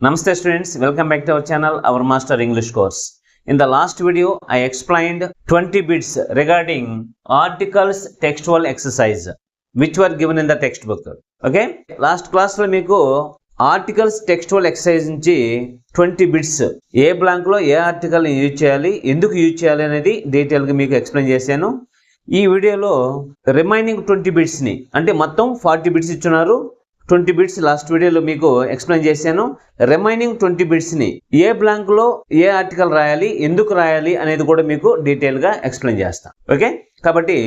Namaste students, welcome back to our channel, our master English course. In the last video, I explained 20 bits regarding articles textual exercise which were given in the textbook. Okay? Last class lo meeku articles textual exercise nunchi 20 bits A blank లో ఏ article ని use చేయాలి, ఎందుకు use చేయాలి అనేది detail గా మీకు explain చేశాను. ఈ వీడియోలో రిమైనింగ్ 20 bits ని అంటే మొత్తం 40 bits ఇచ్చున్నారు. 20 bits లాస్ట్ వీడియోలో మీకు ఎక్స్ప్లెయిన్ చేశాను. రిమైనింగ్ 20 bits ని ఏ బ్లాంక్ లో ఏ ఆర్టికల్ రాయాలి, ఎందుకు రాయాలి అనేది కూడా మీకు డీటెయిల్ గా ఎక్స్ప్లెయిన్ చేస్తాను. ఓకే, కాబట్టి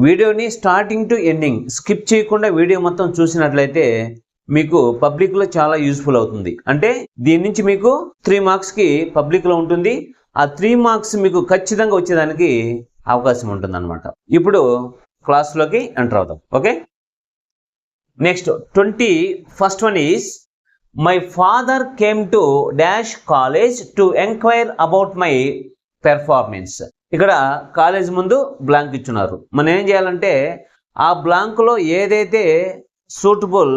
వీడియోని స్టార్టింగ్ టు ఎండింగ్ స్కిప్ చేయకుండా వీడియో మొత్తం చూసినట్లయితే మీకు పబ్లిక్ లో చాలా యూస్ఫుల్ అవుతుంది. అంటే దీని నుంచి మీకు 3 మార్క్స్ కి పబ్లిక్ లో ఉంటుంది. ఆ 3 మార్క్స్ మీకు ఖచ్చితంగా వచ్చేదానికి అవకాశం ఉంటుంది అన్నమాట. ఇప్పుడు క్లాస్ లోకి ఎంటర్ అవుతాం. Okay, next 21st one is my father came to dash college to enquire about my performance. ఇక్కడ కాలేజ్ ముందు బ్లాంక్ ఇచ్చున్నారు. మనం ఏం చేయాలంటే ఆ బ్లాంక్ లో ఏదైతే సూటబుల్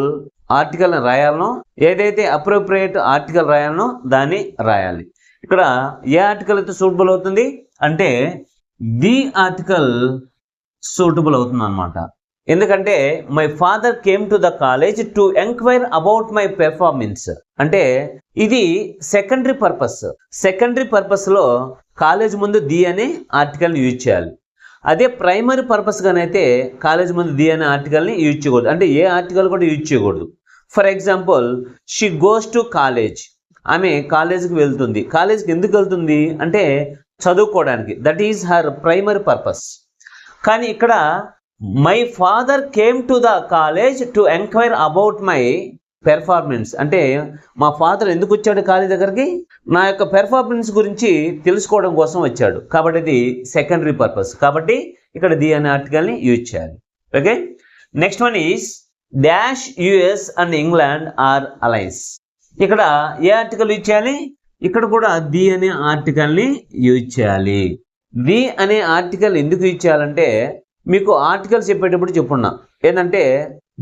ఆర్టికల్ రాయాలనో, ఏదైతే అప్రోప్రియేట్ ఆర్టికల్ రాయాలనో దాన్ని రాయాలి. ఇక్కడ ఏ ఆర్టికల్ అయితే సూటబుల్ అవుతుంది అంటే ది ఆర్టికల్ సూటబుల్ అవుతుంది అన్నమాట. ఎందుకంటే my father came to the college to enquire about my performance అంటే ఇది సెకండరీ పర్పస్. సెకండరీ పర్పస్ లో కాలేజ్ ముందు ది అనే ఆర్టికల్ని యూజ్ చేయాలి. అదే ప్రైమరీ పర్పస్ గానైతే కాలేజ్ ముందు ది అనే ఆర్టికల్ని యూజ్ చేయకూడదు. అంటే ఏ ఆర్టికల్ కూడా యూజ్ చేయకూడదు. For example she goes to college, ఆమె కాలేజ్కి వెళ్తుంది. కాలేజ్కి ఎందుకు వెళ్తుంది అంటే చదువుకోవడానికి, that is her primary purpose. కానీ ఇక్కడ my father came to the college to enquire about my performance అంటే మా ఫాదర్ ఎందుకు వచ్చాడు కాలేజ్ దగ్గరికి, నా యొక్క పెర్ఫార్మెన్స్ గురించి తెలుసుకోవడం కోసం వచ్చాడు. కాబట్టి ఇది సెకండరీ పర్పస్. కాబట్టి ఇక్కడ ది అనే ఆర్టికల్ని యూజ్ చేయాలి. Okay, next one is dash US and England are alliance. ఇక్కడ ఏ ఆర్టికల్ యూజ్ చేయాలి, ఇక్కడ కూడా ది అనే ఆర్టికల్ని యూజ్ చేయాలి. ది అనే ఆర్టికల్ ఎందుకు యూజ్ చేయాలంటే మీకు ఆర్టికల్ చెప్పేటప్పుడు చెప్పున్నా ఏంటంటే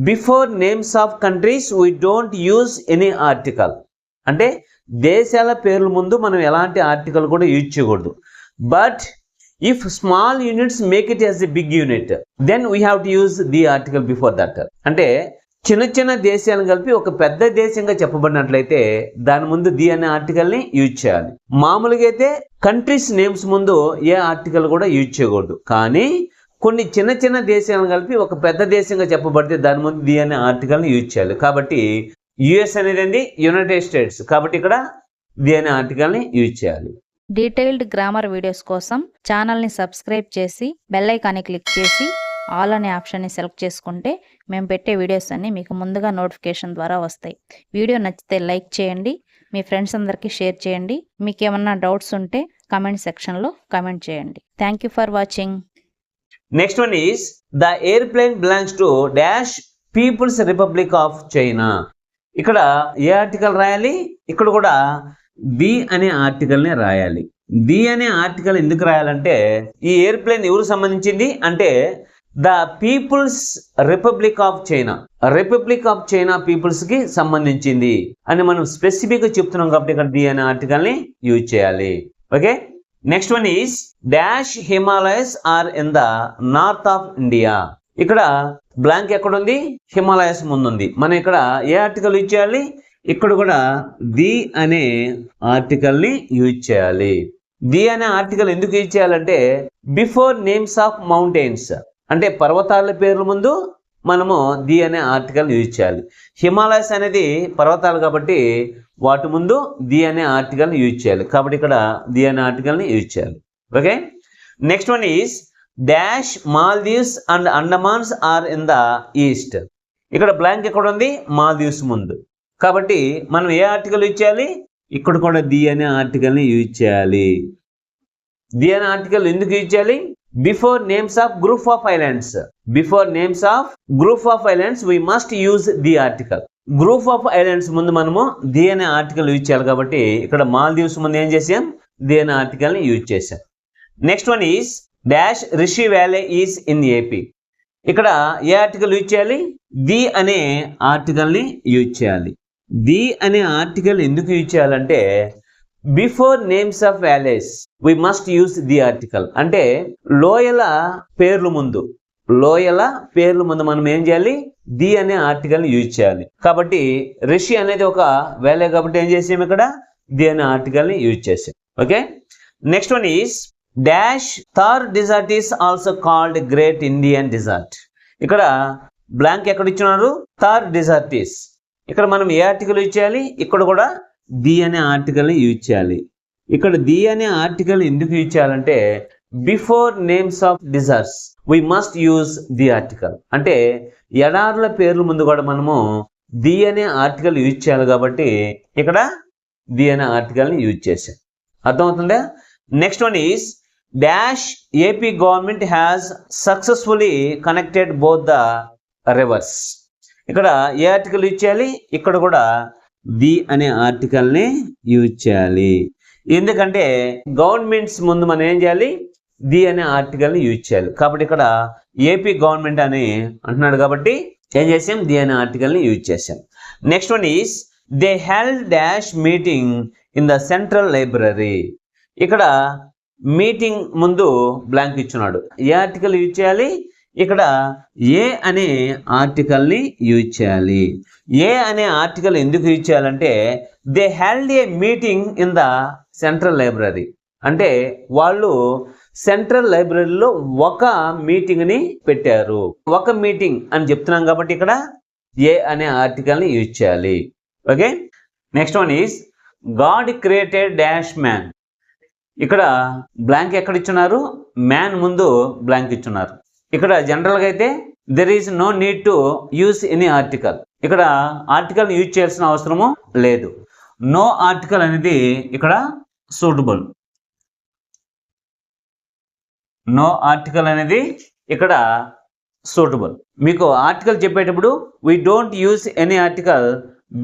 before names of countries we don't use any article. అంటే దేశాల పేర్ల ముందు మనం ఎలాంటి ఆర్టికల్ కూడా యూజ్ చేయకూడదు. But if small units make it as a big unit then we have to use the article before that. అంటే చిన్న చిన్న దేశాలను కలిపి ఒక పెద్ద దేశంగా చెప్పబడినట్లయితే దాని ముందు ది అనే ఆర్టికల్ని యూజ్ చేయాలి. మామూలుగా అయితే కంట్రీస్ నేమ్స్ ముందు ఏ ఆర్టికల్ కూడా యూజ్ చేయకూడదు. కానీ కొన్ని చిన్న చిన్న దేశాలను కలిపి ఒక పెద్ద దేశంగా చెప్పబడితే దాని ముందు ది అనే ఆర్టికల్ని యూజ్ చేయాలి. కాబట్టి యుఎస్ అనేది యునైటెడ్ స్టేట్స్, కాబట్టి ఇక్కడ ది అనే ఆర్టికల్ని యూజ్ చేయాలి. డీటెయిల్డ్ గ్రామర్ వీడియోస్ కోసం ఛానల్ని సబ్స్క్రైబ్ చేసి బెల్ ఐకాన్ని క్లిక్ చేసి ఆల్ అనే ఆప్షన్ని సెలెక్ట్ చేసుకుంటే మేము పెట్టే వీడియోస్ అన్నీ మీకు ముందుగా నోటిఫికేషన్ ద్వారా వస్తాయి. వీడియో నచ్చితే లైక్ చేయండి, మీ ఫ్రెండ్స్ అందరికీ షేర్ చేయండి. మీకు ఏమన్నా డౌట్స్ ఉంటే కామెంట్ సెక్షన్లో కామెంట్ చేయండి. Thank you for watching. Next one is the airplane belongs to dash People's Republic of China. ఇక్కడ ఏ ఆర్టికల్ రాయాలి, ఇక్కడ కూడా ది అనే ఆర్టికల్ని రాయాలి. ది అనే ఆర్టికల్ ఎందుకు రాయాలంటే ఈ ఎయిర్ప్లేన్ ఎవరు సంబంధించింది అంటే the People's Republic of China, Republic of China People's కి సంబంధించింది అని మనం స్పెసిఫిక్ గా చెప్తున్నాం. కాబట్టి ఇక్కడ ది అనే ఆర్టికల్ని యూజ్ చేయాలి. Okay, next one is dash Himalayas are in the north of India. ఇక్కడ బ్లాంక్ ఎక్కడ ఉంది, హిమాలయస్ ముందుంది. మనం ఇక్కడ ఏ ఆర్టికల్ యూజ్ చేయాలి, ఇక్కడ కూడా ది అనే ఆర్టికల్ని యూజ్ చేయాలి. ది అనే ఆర్టికల్ ఎందుకు యూజ్ చేయాలంటే బిఫోర్ నేమ్స్ ఆఫ్ మౌంటైన్స్ అంటే పర్వతాల పేర్ల ముందు మనము ది అనే ఆర్టికల్ యూజ్ చేయాలి. హిమాలయస్ అనేది పర్వతాలు కాబట్టి వాటి ముందు ది అనే ఆర్టికల్ని యూజ్ చేయాలి. కాబట్టి ఇక్కడ ది అనే ఆర్టికల్ని యూజ్ చేయాలి. Okay, next one is dash Maldives and Andamans are in the east. ఇక్కడ బ్లాంక్ ఎక్కడ ఉంది, మాల్దీవ్స్ ముందు. కాబట్టి మనం ఏ ఆర్టికల్ యూజ్ చేయాలి, ఇక్కడ కూడా ది అనే ఆర్టికల్ని యూజ్ చేయాలి. ది అనే ఆర్టికల్ ఎందుకు యూజ్ చేయాలి, before names of group of islands, before names of group of islands we must use the article. Group of islands ముందు మనము ది అనే ఆర్టికల్ యూజ్ చేయాలి. కాబట్టి ఇక్కడ మాల్దీవ్స్ ముందు ఏం చేసాం, ది అనే ఆర్టికల్ని యూజ్ చేసాం. Next one is dash Rishi valley is in AP. ఇక్కడ ఏ ఆర్టికల్ యూజ్ చేయాలి, ది అనే ఆర్టికల్ని యూజ్ చేయాలి. ది అనే ఆర్టికల్ ఎందుకు యూజ్ చేయాలంటే before names of valleys we must use the article. అంటే లోయల పేర్లు ముందు మనం ఏం చేయాలి, ది అనే ఆర్టికల్ యూజ్ చేయాలి. కాబట్టి రిషి అనేది ఒక వ్యాలీ కాబట్టి ఏం చేసాం, ఇక్కడ ది అనే ఆర్టికల్ ని యూజ్ చేసాం. Okay, next one is dash Thar desert is also called great Indian desert. ఇక్కడ బ్లాంక్ ఎక్కడ ఇచ్చినారు, థార్ డిజర్ట్ ఈస్. ఇక్కడ మనం ఏ ఆర్టికల్ యూజ్ చేయాలి, ఇక్కడ కూడా ది అనే ఆర్టికల్ ని యూజ్ చేయాలి. ఇక్కడ ది అనే ఆర్టికల్ ఎందుకు యూజ్ చేయాలంటే before names of deserts we must use the article. అంటే ఎడారుల పేర్లు ముందు కూడా మనము ది అనే ఆర్టికల్ యూజ్ చేయాలి కాబట్టి ఇక్కడ ది అనే ఆర్టికల్ ని యూజ్ చేశాం. అర్థమవుతుందా? Next one is dash AP government has successfully connected both the reverse. ఇక్కడ ఏ ఆర్టికల్ యూజ్ చేయాలి, ఇక్కడ కూడా ది అనే ఆర్టికల్ ని యూజ్ చేయాలి. ఎందుకంటే గవర్నమెంట్స్ ముందు మనం ఏం చేయాలి, ది అనే ఆర్టికల్ ని యూజ్ చేయాలి. కాబట్టి ఇక్కడ ఏపీ గవర్నమెంట్ అని అంటున్నాడు కాబట్టి ఏం చేసాం, ది అనే ఆర్టికల్ ని యూజ్ చేసాం. Next one is they held dash meeting in the central library. ఇక్కడ మీటింగ్ ముందు బ్లాంక్ ఇచ్చున్నాడు. ఏ ఆర్టికల్ యూజ్ చేయాలి, ఇక్కడ ఏ అనే ఆర్టికల్ ని యూజ్ చేయాలి. ఏ అనే ఆర్టికల్ ఎందుకు యూజ్ చేయాలంటే they held a meeting in the central library. అంటే వాళ్ళు సెంట్రల్ లైబ్రరీలో ఒక మీటింగ్ ని పెట్టారు. ఒక మీటింగ్ అని చెప్తున్నాం కాబట్టి ఇక్కడ ఏ అనే ఆర్టికల్ ని యూజ్ చేయాలి. Okay, next one is God created dash man. ఇక్కడ బ్లాంక్ ఎక్కడ ఇచ్చున్నారు, మ్యాన్ ముందు బ్లాంక్ ఇచ్చున్నారు. ఇక్కడ జనరల్గా అయితే there is no need to use any article. ఇక్కడ ఆర్టికల్ యూజ్ చేయాల్సిన అవసరము లేదు. నో ఆర్టికల్ అనేది ఇక్కడ సూటబుల్. నో ఆర్టికల్ అనేది ఇక్కడ సూటబుల్. మీకు ఆర్టికల్ చెప్పేటప్పుడు we don't use any article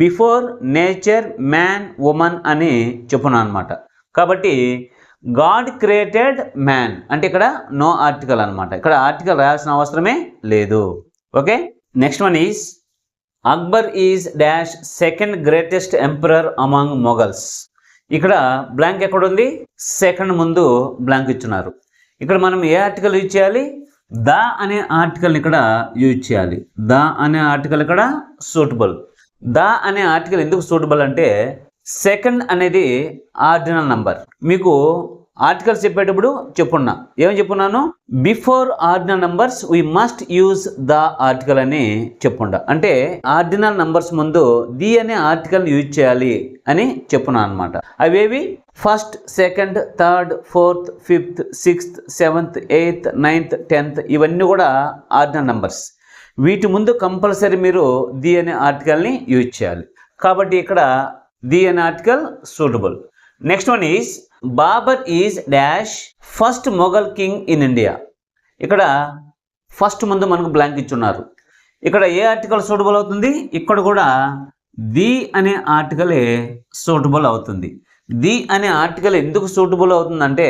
before nature, man, woman అని చెప్పున్నాను అనమాట. కాబట్టి గాడ్ క్రియేటెడ్ మ్యాన్ అంటే ఇక్కడ నో ఆర్టికల్ అనమాట. ఇక్కడ ఆర్టికల్ రాయాల్సిన అవసరమే లేదు. Okay, next one is Akbar is dash second greatest emperor among Mughals. ఇక్కడ బ్లాంక్ ఎక్కడ ఉంది, సెకండ్ ముందు బ్లాంక్ ఇచ్చున్నారు. ఇక్కడ మనం ఏ ఆర్టికల్ యూజ్ చేయాలి, ద అనే ఆర్టికల్ ఇక్కడ యూజ్ చేయాలి. ద అనే ఆర్టికల్ ఇక్కడ సూటబుల్. ద అనే ఆర్టికల్ ఎందుకు సూటబుల్ అంటే సెకండ్ అనేది ఆర్డినల్ నంబర్. మీకు ఆర్టికల్స్ చెప్పేటప్పుడు ఏమని చెప్పున్నాను, before ordinal numbers we must use the article అని చెప్పుండా. అంటే ఆర్డినల్ నంబర్స్ ముందు ది అనే ఆర్టికల్ యూజ్ చేయాలి అని చెప్పున్నాను అనమాట. అవేవి first, second, third, fourth, fifth, sixth, seventh, eighth, ninth, 10th ఇవన్నీ కూడా ఆర్డినల్ నంబర్స్. వీటి ముందు కంపల్సరీ మీరు ది అనే ఆర్టికల్ని యూజ్ చేయాలి. కాబట్టి ఇక్కడ ది అనే article suitable. Next one is Babur is dash first Mughal king in India. ఇక్కడ ఫస్ట్ ముందు మనకు బ్లాంక్ ఇచ్చున్నారు. ఇక్కడ ఏ ఆర్టికల్ సూటబుల్ అవుతుంది, ఇక్కడ కూడా ది అనే ఆర్టికలే సూటబుల్ అవుతుంది. ది అనే ఆర్టికల్ ఎందుకు సూటబుల్ అవుతుందంటే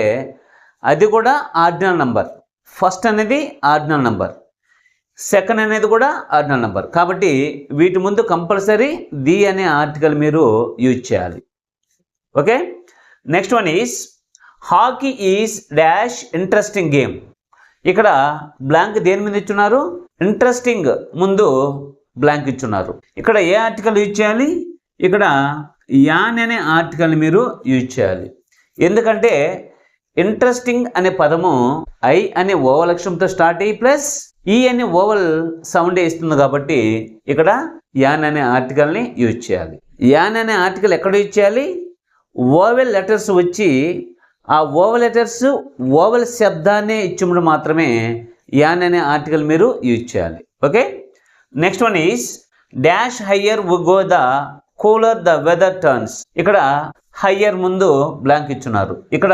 అది కూడా ఆర్డినల్ నంబర్. ఫస్ట్ అనేది ఆర్డినల్ నంబర్, సెకండ్ అనేది కూడా ఆర్డినల్ నంబర్. కాబట్టి వీటి ముందు కంపల్సరీ ది అనే ఆర్టికల్ మీరు యూజ్ చేయాలి. Okay, next one is hockey is dash interesting game. ఇక్కడ బ్లాంక్ దేని మీద ఇచ్చున్నారు, ఇంట్రెస్టింగ్ ముందు బ్లాంక్ ఇచ్చున్నారు. ఇక్కడ ఏ ఆర్టికల్ యూజ్ చేయాలి, ఇక్కడ యాన్ అనే ఆర్టికల్ని మీరు యూజ్ చేయాలి. ఎందుకంటే ఇంట్రెస్టింగ్ అనే పదము ఐ అనే ఓవల్ అక్షరంతో స్టార్ట్ అయ్యి ప్లస్ ఈ అనే ఓవల్ సౌండ్ ఇస్తుంది కాబట్టి ఇక్కడ యాన్ అనే ఆర్టికల్ని యూజ్ చేయాలి. యాన్ అనే ఆర్టికల్ ఎక్కడ యూజ్ చేయాలి, ఓవెల్ లెటర్స్ వచ్చి ఆ ఓవెల్ లెటర్స్ ఓవెల్ శబ్దాన్ని ఇచ్చినప్పుడు మాత్రమే యాన్ అనే ఆర్టికల్ మీరు యూజ్ చేయాలి. Okay, next one is dash higher would go the cooler the weather turns. ఇక్కడ హయ్యర్ ముందు బ్లాంక్ ఇచ్చున్నారు. ఇక్కడ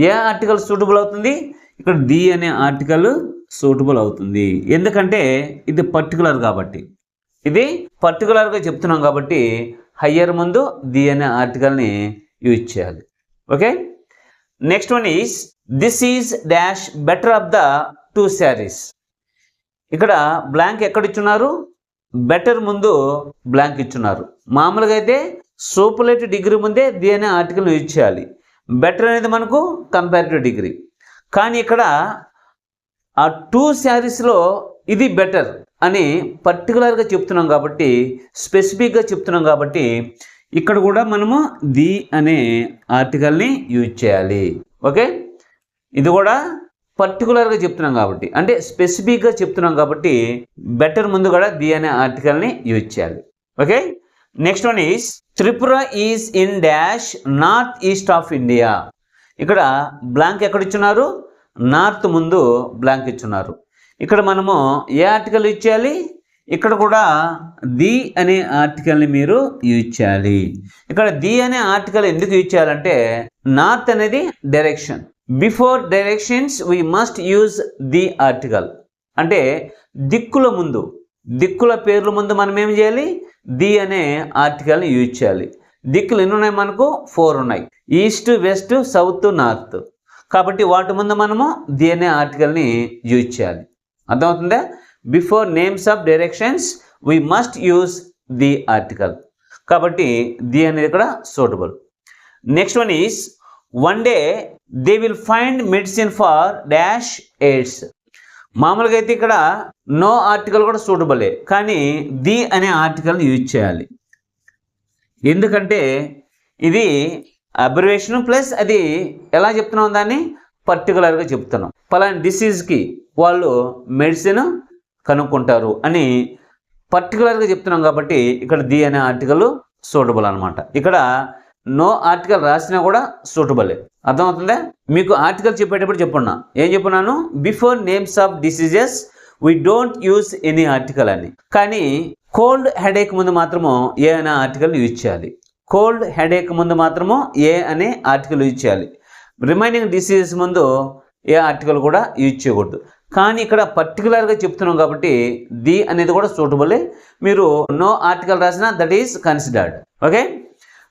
ఏ ఆర్టికల్ సూటబుల్ అవుతుంది, ఇక్కడ ది అనే ఆర్టికల్ సూటబుల్ అవుతుంది. ఎందుకంటే ఇది పర్టికులర్ కాబట్టి, ఇది పర్టికులర్గా చెప్తున్నాం కాబట్టి హయ్యర్ ముందు ది అనే ఆర్టికల్ని యూజ్ చేయాలి. Okay, next one is this is dash better of the 2 saris. ఇక్కడ బ్లాంక్ ఎక్కడ ఇచ్చున్నారు, బెటర్ ముందు బ్లాంక్ ఇచ్చున్నారు. మామూలుగా అయితే సూపర్లేటివ్ డిగ్రీ ముందే ది అనే ఆర్టికల్ యూజ్ చేయాలి. బెటర్ అనేది మనకు కంపారిటివ్ డిగ్రీ. కానీ ఇక్కడ ఆ 2 శారీస్లో ఇది బెటర్ అని పర్టికులర్గా చెప్తున్నాం కాబట్టి, స్పెసిఫిక్గా చెప్తున్నాం కాబట్టి ఇక్కడ కూడా మనము ది అనే ఆర్టికల్ని యూజ్ చేయాలి. ఓకే, ఇది కూడా పర్టికులర్గా చెప్తున్నాం కాబట్టి, అంటే స్పెసిఫిక్గా చెప్తున్నాం కాబట్టి బెటర్ ముందు కూడా ది అనే ఆర్టికల్ని యూజ్ చేయాలి. Okay, next one is Tripura is in dash north east of India. ఇక్కడ బ్లాంక్ ఎక్కడ ఇచ్చున్నారు? నార్త్ ముందు బ్లాంక్ ఇచ్చున్నారు. ఇక్కడ మనము ఏ ఆర్టికల్ యూజ్ చేయాలి? ఇక్కడ కూడా ది అనే ఆర్టికల్ని మీరు యూజ్ చేయాలి. ఇక్కడ ది అనే ఆర్టికల్ ఎందుకు యూజ్ చేయాలంటే, నార్త్ అనేది direction. Before directions we must use the article. అంటే దిక్కుల ముందు, దిక్కుల పేర్ల ముందు మనం ఏం చేయాలి? ది అనే ఆర్టికల్ని యూజ్ చేయాలి. దిక్కులు ఎన్ని ఉన్నాయి? మనకు 4 ఉన్నాయి. East, west, south, north. కాబట్టి వాటి ముందు మనము ది అనే ఆర్టికల్ని యూజ్ చేయాలి. అర్థమవుతుందా? Before names of directions we must use the article. కాబట్టి ది అనేది ఇక్కడ suitable. Next one is one day they will find medicine for dash AIDS. మామూలుగా అయితే ఇక్కడ నో ఆర్టికల్ కూడా సూటబులే, కానీ ది అనే ఆర్టికల్ని యూజ్ చేయాలి. ఎందుకంటే ఇది అబ్రివేషన్ ప్లస్ అది ఎలా చెప్తున్నాం, దాన్ని పర్టికులర్గా చెప్తున్నాం. పలానా డిసీజ్కి వాళ్ళు మెడిసిన్ కనుక్కుంటారు అని పర్టికులర్గా చెప్తున్నాం కాబట్టి ఇక్కడ ది అనే ఆర్టికల్ సూటబుల్ అనమాట. ఇక్కడ నో ఆర్టికల్ రాసినా కూడా సూటబులే. అర్థమవుతుందా? మీకు ఆర్టికల్ చెప్పేటప్పుడు చెప్పున్నా, ఏం చెప్పున్నాను? Before names of diseases we don't use any article అని. కానీ కోల్డ్ హెడేక్ ముందు మాత్రము ఏ అనే ఆర్టికల్ యూజ్ చేయాలి. కోల్డ్ హెడేక్ ముందు మాత్రము ఏ అనే ఆర్టికల్ యూజ్ చేయాలి. రిమైనింగ్ డిసీజెస్ ముందు ఏ ఆర్టికల్ కూడా యూజ్ చేయకూడదు. కానీ ఇక్కడ పర్టికులర్గా చెప్తున్నాం కాబట్టి ది అనేది కూడా సూటబులే. మీరు నో ఆర్టికల్ రాసినా that is considered. Okay,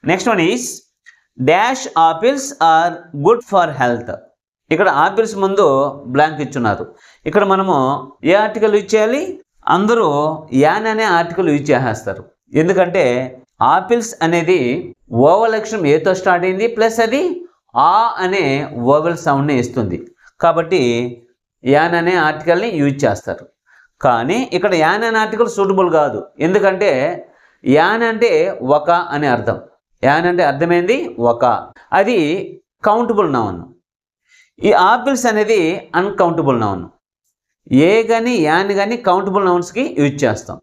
next one is dash apples are good for health. ఇక్కడ ఆపిల్స్ ముందు బ్లాంక్ ఇచ్చున్నారు. ఇక్కడ మనము ఏ ఆర్టికల్ యూజ్ చేయాలి? అందరూ యాన్ అనే ఆర్టికల్ యూజ్ చేసేస్తారు. ఎందుకంటే ఆపిల్స్ అనేది ఓవల్ అక్షరం ఏతో స్టార్ట్ అయింది, ప్లస్ అది ఆ అనే ఓవల్ సౌండ్ని ఇస్తుంది. కాబట్టి యాన్ అనే ఆర్టికల్ని యూజ్ చేస్తారు. కానీ ఇక్కడ యాన్ అనే ఆర్టికల్ సూటబుల్ కాదు. ఎందుకంటే యాన్ అంటే ఒక అని అర్థం. యాన్ అంటే అర్థమైంది ఒక, అది కౌంటబుల్ నౌన్. ఈ ఆపిల్స్ అనేది అన్కౌంటబుల్ నౌన్. ఏ కానీ యాన్ కానీ కౌంటబుల్ నౌన్స్కి యూజ్ చేస్తాం.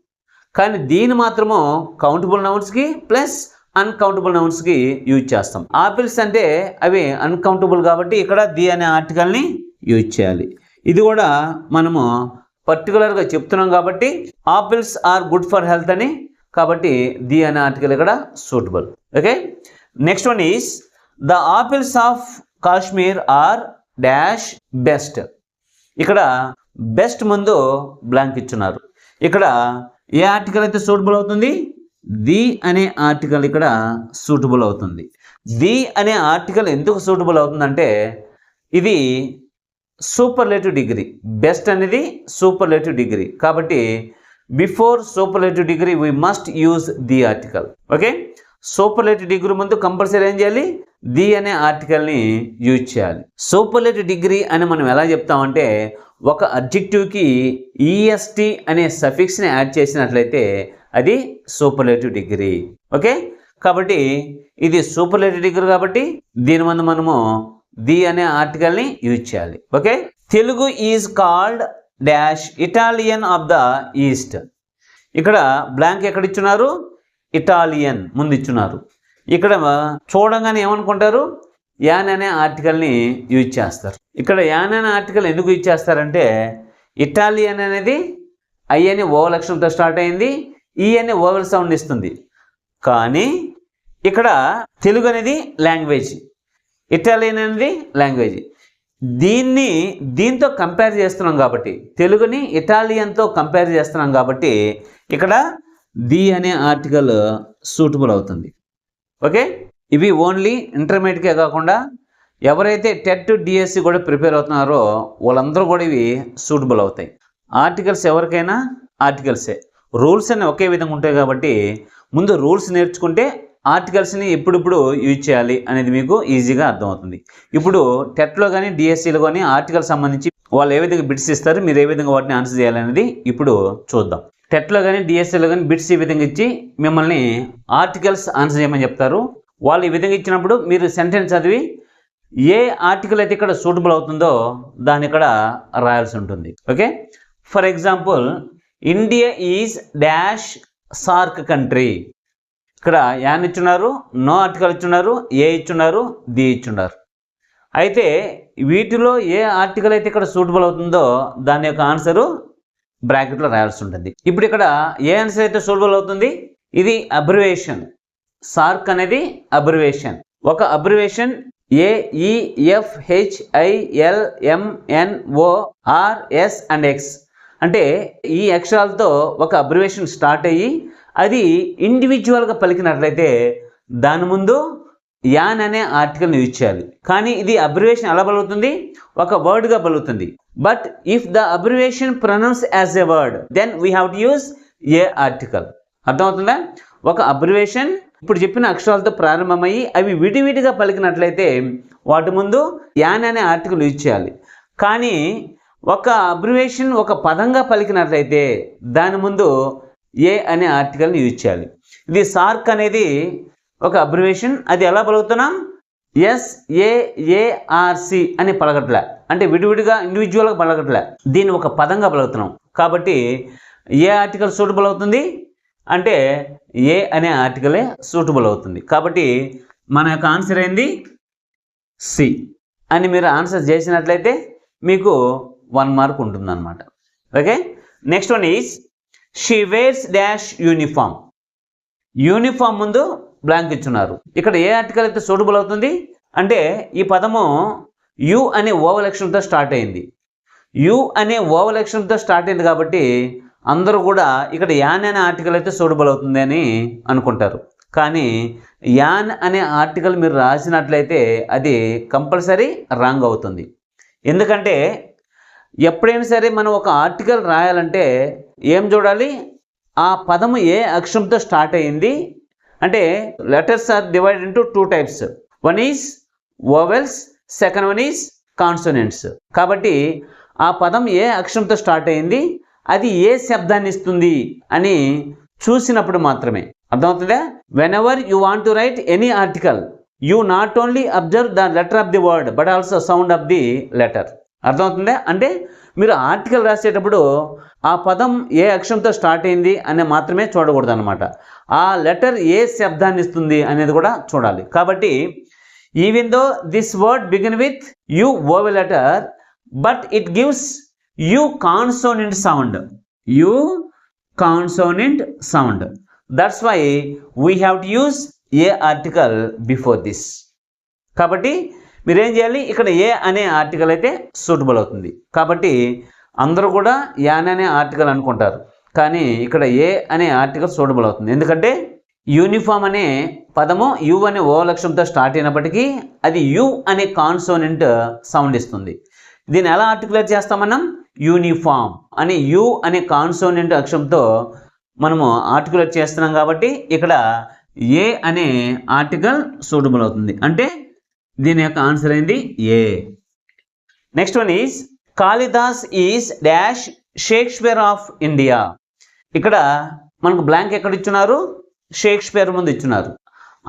కానీ దీని మాత్రము కౌంటబుల్ నౌన్స్కి ప్లస్ అన్కౌంటబుల్ నౌన్స్కి యూజ్ చేస్తాం. ఆపిల్స్ అంటే అవి అన్కౌంటబుల్ కాబట్టి ఇక్కడ ది అనే ఆర్టికల్ని యూజ్ చేయాలి. ఇది కూడా మనము పర్టికులర్గా చెప్తున్నాం కాబట్టి apples are good for health అని, కాబట్టి ది అనే ఆర్టికల్ ఇక్కడ suitable. Okay, next one is the apples of Kashmir are dash best. ఇక్కడ బెస్ట్ ముందు బ్లాంక్ ఇచ్చున్నారు. ఇక్కడ ఏ ఆర్టికల్ అయితే సూటబుల్ అవుతుంది? ది అనే ఆర్టికల్ ఇక్కడ సూటబుల్ అవుతుంది. ది అనే ఆర్టికల్ ఎందుకు సూటబుల్ అవుతుందంటే ఇది సూపర్లేటివ్ డిగ్రీ. బెస్ట్ అనేది సూపర్లేటివ్ డిగ్రీ కాబట్టి before superlative degree we must use the article. Okay, superlative degree ముందు కంపల్సరీ ఏం చేయాలి? ది అనే ఆర్టికల్ని యూజ్ చేయాలి. సూపర్లేటివ్ డిగ్రీ అని మనం ఎలా చెప్తామంటే, ఒక అడ్జెక్టివ్కి ఈఎస్టీ అనే సఫిక్స్ని యాడ్ చేసినట్లయితే అది సూపర్లేటివ్ డిగ్రీ. ఓకే, కాబట్టి ఇది సూపర్లేటివ్ డిగ్రీ కాబట్టి దీని ముందు మనము ది అనే ఆర్టికల్ని యూజ్ చేయాలి. Okay, Telugu is called dash Italian of the east. ఇక్కడ బ్లాంక్ ఎక్కడ ఇచ్చున్నారు? ఇటాలియన్ ముందు ఇచ్చున్నారు. ఇక్కడ చూడంగానే ఏమనుకుంటారు? యాన్ అనే ఆర్టికల్ని యూజ్ చేస్తారు. ఇక్కడ యాన్ అనే ఆర్టికల్ ఎందుకు యూజ్ చేస్తారంటే, ఇటాలియన్ అనేది ఐ అనే ఓవల్ అక్షరంతో స్టార్ట్ అయింది, ఈ అనే ఓవల్ సౌండ్ ఇస్తుంది. కానీ ఇక్కడ తెలుగు అనేది లాంగ్వేజ్, ఇటాలియన్ అనేది లాంగ్వేజ్. దీంతో కంపేర్ చేస్తున్నాం కాబట్టి, తెలుగుని ఇటాలియన్తో కంపేర్ చేస్తున్నాం కాబట్టి ఇక్కడ ది అనే ఆర్టికల్ సూటబుల్ అవుతుంది. ఓకే, ఇవి ఓన్లీ ఇంటర్మీడియట్కే కాకుండా ఎవరైతే టెట్ డిఎస్సి కూడా ప్రిపేర్ అవుతున్నారో వాళ్ళందరూ కూడా ఇవి సూటబుల్ అవుతాయి. ఆర్టికల్స్ ఎవరికైనా ఆర్టికల్సే, రూల్స్ అన్నీ ఒకే విధంగా ఉంటాయి కాబట్టి ముందు రూల్స్ నేర్చుకుంటే ఆర్టికల్స్ని ఎప్పుడిప్పుడు యూజ్ చేయాలి అనేది మీకు ఈజీగా అర్థమవుతుంది. ఇప్పుడు టెట్లో కానీ డిఎస్సిలో కానీ ఆర్టికల్ సంబంధించి వాళ్ళు ఏ విధంగా బిట్స్ ఇస్తారు, మీరు ఏ విధంగా వాటిని ఆన్సర్ చేయాలనేది ఇప్పుడు చూద్దాం. టెట్లో కానీ డిఎస్సిలో కానీ బిట్స్ ఈ విధంగా ఇచ్చి మిమ్మల్ని ఆర్టికల్స్ ఆన్సర్ చేయమని చెప్తారు. వాళ్ళు ఈ విధంగా ఇచ్చినప్పుడు మీరు సెంటెన్స్ చదివి ఏ ఆర్టికల్ అయితే ఇక్కడ సూటబుల్ అవుతుందో దాన్ని ఇక్కడ రాయాల్సి ఉంటుంది. Okay, for example India is dash SAARC country. ఇక్కడ యాన్ ఇచ్చున్నారు, నో ఆర్టికల్ ఇచ్చున్నారు, ఏ ఇచ్చున్నారు, ది ఇచ్చున్నారు. అయితే వీటిలో ఏ ఆర్టికల్ అయితే ఇక్కడ సూటబుల్ అవుతుందో దాని యొక్క ఆన్సరు బ్రాకెట్లో రాయాల్సి ఉంటుంది. ఇప్పుడు ఇక్కడ ఏ ఆన్సర్ అయితే సూటబుల్ అవుతుంది, ఇది అబ్రివేషన్. సార్క్ అనేది అబ్రివేషన్. ఒక అబ్రివేషన్ AEFHILMNORS అండ్ X అంటే ఈ అక్షరాలతో ఒక అబ్రివేషన్ స్టార్ట్ అయ్యి అది ఇండివిజువల్గా పలికినట్లయితే దాని ముందు యాన్ అనే ఆర్టికల్ని యూజ్ చేయాలి. కానీ ఇది అబ్రివేషన్ ఎలా పలుకుతుంది, ఒక వర్డ్గా పలుకుతుంది. But if the abbreviation pronounce as a word then we have to use a article. అర్థమవుతుందా? ఒక అబ్రివేషన్ ఇప్పుడు చెప్పిన అక్షరాలతో ప్రారంభమయ్యి అవి విడివిడిగా పలికినట్లయితే వాటి ముందు యాన్ అనే ఆర్టికల్ యూజ్ చేయాలి. కానీ ఒక అబ్రివేషన్ ఒక పదంగా పలికినట్లయితే దాని ముందు ఏ అనే ఆర్టికల్ని యూజ్ చేయాలి. ఇది సార్క్ అనేది ఒక అబ్రివేషన్. అది ఎలా పలుకుతున్నాం, SAARC అని పలకట్లే, అంటే విడివిడిగా ఇండివిజువల్గా పలకట్లే, దీన్ని ఒక పదంగా పలుకుతున్నాం. కాబట్టి ఏ ఆర్టికల్ సూటబుల్ అవుతుంది అంటే ఏ అనే ఆర్టికలే సూటబుల్ అవుతుంది. కాబట్టి మన యొక్క ఆన్సర్ ఏంది, సి అని మీరు ఆన్సర్ చేసినట్లయితే మీకు 1 మార్క్ ఉంటుంది అన్నమాట. Okay, next one is she wears dash uniform. Uniform ముందు బ్లాంక్ ఇచ్చున్నారు. ఇక్కడ ఏ ఆర్టికల్ అయితే సూటబుల్ అవుతుంది అంటే ఈ పదము యు అనే ఓవల్ అక్షరంతో స్టార్ట్ అయింది. యు అనే ఓవల్ అక్షరంతో స్టార్ట్ అయింది కాబట్టి అందరూ కూడా ఇక్కడ యాన్ అనే ఆర్టికల్ అయితే సూటబుల్ అవుతుంది అని అనుకుంటారు. కానీ యాన్ అనే ఆర్టికల్ మీరు రాసినట్లయితే అది కంపల్సరీ రాంగ్ అవుతుంది. ఎందుకంటే ఎప్పుడైనా సరే మనం ఒక ఆర్టికల్ రాయాలంటే ఏం చూడాలి, ఆ పదము ఏ అక్షరంతో స్టార్ట్ అయ్యింది. అంటే letters are divided into 2 types. One is vowels, second one is consonants. కాబట్టి ఆ పదం ఏ అక్షరంతో స్టార్ట్ అయ్యింది, అది ఏ శబ్దాన్ని ఇస్తుంది అని చూసినప్పుడు మాత్రమే. అర్థమవుతుందా? When ever you want to right any article you not only observe the letter of the word but also sound of the letter. అర్థమవుతుందా? అంటే మీరు ఆర్టికల్ రాసేటప్పుడు ఆ పదం ఏ అక్షరంతో స్టార్ట్ అయింది అనే మాత్రమే చూడకూడదు అనమాట. ఆ లెటర్ ఏ శబ్దాన్ని ఇస్తుంది అనేది కూడా చూడాలి. కాబట్టి even though this word begin with U vowel letter but it gives U consonant sound. U consonant sound. That's why we have to use a article before this. కాబట్టి మీరేం చేయాలి, ఇక్కడ ఏ అనే ఆర్టికల్ అయితే సూటబుల్ అవుతుంది. కాబట్టి అందరూ కూడా యాన్ అనే ఆర్టికల్ అనుకుంటారు, కానీ ఇక్కడ ఏ అనే ఆర్టికల్ సూటబుల్ అవుతుంది. ఎందుకంటే యూనిఫామ్ అనే పదము యు అనే ఓ లక్షంతో స్టార్ట్ అయినప్పటికీ అది యు అనే కాన్సోనెంట్ సౌండ్ ఇస్తుంది. దీన్ని ఎలా ఆర్టికులేట్ చేస్తాం మనం, యూనిఫామ్ అని యు అనే కాన్సోనెంట్ అక్షరంతో మనము ఆర్టికులేట్ చేస్తున్నాం. కాబట్టి ఇక్కడ ఏ అనే ఆర్టికల్ సూటబుల్ అవుతుంది. అంటే దీని యొక్క ఆన్సర్ ఏంది, a. Next one is Kalidas is dash Shakespeare of India. ఇక్కడ మనకు బ్లాంక్ ఎక్కడ ఇచ్చున్నారు, షేక్స్పియర్ ముందు ఇచ్చున్నారు.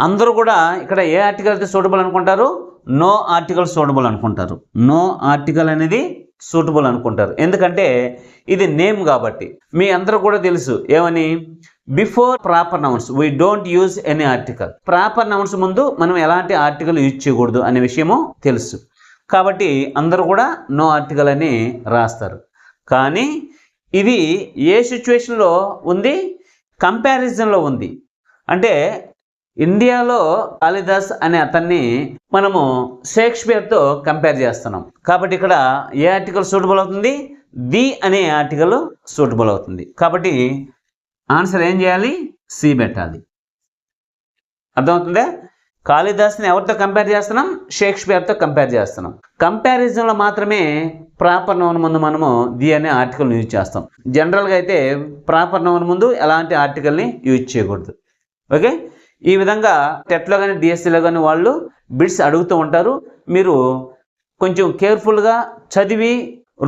అందరూ కూడా ఇక్కడ ఏ ఆర్టికల్ అయితే సూటబుల్ అనుకుంటారు, నో ఆర్టికల్ సూటబుల్ అనుకుంటారు. నో ఆర్టికల్ అనేది సూటబుల్ అనుకుంటారు. ఎందుకంటే ఇది నేమ్ కాబట్టి. మీ అందరూ కూడా తెలుసు ఏమని, before proper nouns we don't use any article. Proper nouns ముందు మనం ఎలాంటి ఆర్టికల్ యూజ్ చేయకూడదు అనే విషయము తెలుసు. కాబట్టి అందరూ కూడా నో ఆర్టికల్ అని రాస్తారు. కానీ ఇది ఏ సిచ్యువేషన్లో ఉంది, కంపారిజన్లో ఉంది. అంటే ఇండియాలో కాళిదాస్ అనే అతన్ని మనము షేక్స్పియర్తో కంపేర్ చేస్తున్నాం. కాబట్టి ఇక్కడ ఏ ఆర్టికల్ సూటబుల్ అవుతుంది, ది అనే ఆర్టికల్ సూటబుల్ అవుతుంది. కాబట్టి ఆన్సర్ ఏం చేయాలి, సి పెట్టాలి. అర్థమవుతుందా? కాళిదాస్ని ఎవరితో కంపేర్ చేస్తున్నాం? షేక్స్పియర్తో కంపేర్ చేస్తున్నాం. కంపారిజన్లో మాత్రమే ప్రాపర్ నౌన్ ముందు మనము ది అనే ఆర్టికల్ని యూజ్ చేస్తాం. జనరల్గా అయితే ప్రాపర్ నౌన్ ముందు ఎలాంటి ఆర్టికల్ని యూజ్ చేయకూడదు. ఓకే, ఈ విధంగా టెట్లో కానీ డిఎస్సిలో కానీ వాళ్ళు బిట్స్ అడుగుతూ ఉంటారు. మీరు కొంచెం కేర్ఫుల్గా చదివి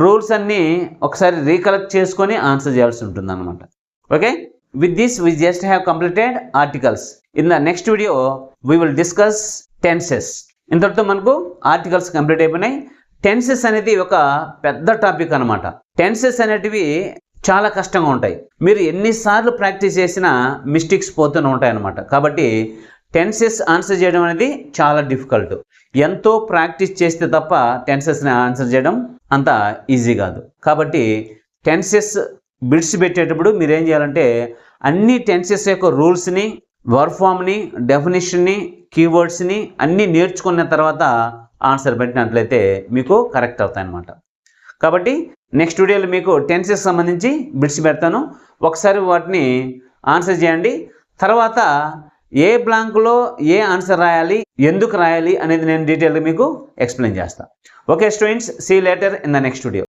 రూల్స్ అన్నీ ఒకసారి రీకలెక్ట్ చేసుకొని ఆన్సర్ చేయాల్సి ఉంటుంది అన్నమాట. Okay, with this we just have completed articles. In the next video we will discuss tenses. ఇంతటితో మనకు ఆర్టికల్స్ కంప్లీట్ అయిపోయినాయి. టెన్సెస్ అనేది ఒక పెద్ద టాపిక్ అనమాట. టెన్సెస్ అనేటివి చాలా కష్టంగా ఉంటాయి. మీరు ఎన్నిసార్లు ప్రాక్టీస్ చేసినా మిస్టేక్స్ పోతూనే ఉంటాయి అన్నమాట. కాబట్టి టెన్సెస్ ఆన్సర్ చేయడం అనేది చాలా డిఫికల్ట్. ఎంతో ప్రాక్టీస్ చేస్తే తప్ప టెన్సెస్ని ఆన్సర్ చేయడం అంత ఈజీ కాదు. కాబట్టి టెన్సెస్ బిట్స్ పెట్టేటప్పుడు మీరు ఏం చేయాలంటే అన్ని టెన్సెస్ యొక్క రూల్స్ని, వర్బ్ ఫామ్ని, డెఫినిషన్ని, కీవర్డ్స్ని అన్నీ నేర్చుకున్న తర్వాత ఆన్సర్ పెట్టినట్లయితే మీకు కరెక్ట్ అవుతాయి అన్నమాట. కాబట్టి నెక్స్ట్ వీడియోలో మీకు టెన్సెస్ సంబంధించి బిట్స్ పెడతాను. ఒకసారి వాటిని ఆన్సర్ చేయండి. తర్వాత ఏ బ్లాంక్లో ఏ ఆన్సర్ రాయాలి, ఎందుకు రాయాలి అనేది నేను డీటెయిల్గా మీకు ఎక్స్ప్లెయిన్ చేస్తాను. Okay students, see later in the next video.